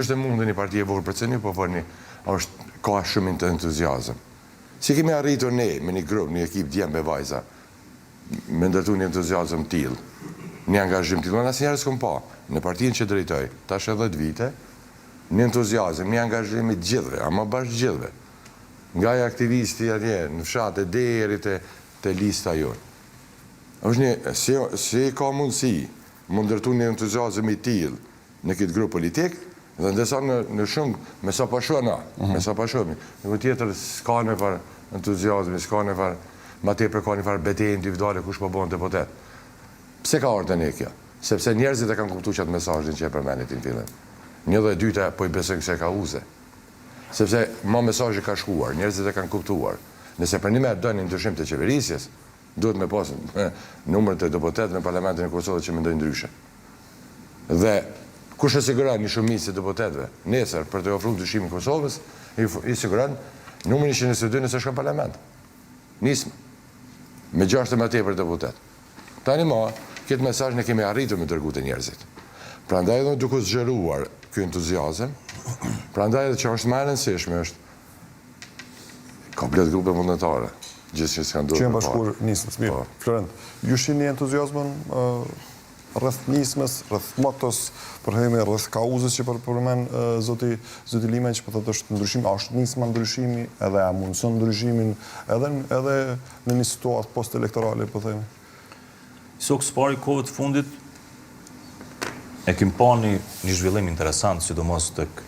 është e mundë një partije vogël për ceni, po përni ka shumë entuziazëm. Si kemi arritur ne me një grup, një ekip djemë me vajza, me ndërtu një entuziazëm t'il, një angazhim t'il, në asë njerës këmë pa, në partijen që drejtoj, tash e 10 vite, një entuziazëm, një angazhim i gjithve, ama bashkë gjithve, nga i aktivisti atje, në fshatë, deri të lista jonë. është një, si ka mundësi, më ndërtu një entuziazëm i t'il në këtë grup politik, dhe ndesa në shumë, me sa pashu na, me sa pashu, në këtë tjetër s'ka në farë entuziazmi, s'ka në farë, ma tepër ka një farë betejë individuale kush po bëhen deputet. Pse ka ardhur ne kjo? Sepse njerëzit e kanë kuptuar çat mesazhin që e përmendit në fillim. Një dhe e dyta po i besoj se ka uze. Sepse ma mesazhi ka shkuar, njerëzit e kanë kuptuar. Nëse për një me dënë ndryshim të qeverisjes, duhet me pasë numër të deputetëve në Parlamentin e Kosovës që mendojnë ndryshe. Dhe kush e siguron një shumicë të deputetëve nesër për të ofruar ndryshimin e Kosovës, i siguron numrin 122 nëse shkon në Parlament. Nismë me 6 më tepër deputet. Tani ma, këtë mesazh ne kemi arritur me dërgu të njerëzit. Prandaj edhe duke zgjeruar ky entuziazëm, prandaj edhe që është më e rëndësishme është komplet grupe vullnetare, gjithçka s'kan duhet. Që janë bashkuar nismës. Mirë, Florent, ju shihni entuziazmën rreth nismës, rreth motos, për themi rreth kauzës që përmend zoti Limaj, që po thotë është ndryshim, a është nisma ndryshimi, edhe a mundson ndryshimin edhe në një situatë post-elektorale, po themi. Sokë pari kohëve të fundit e kemi pa një zhvillim interesant, sidomos tek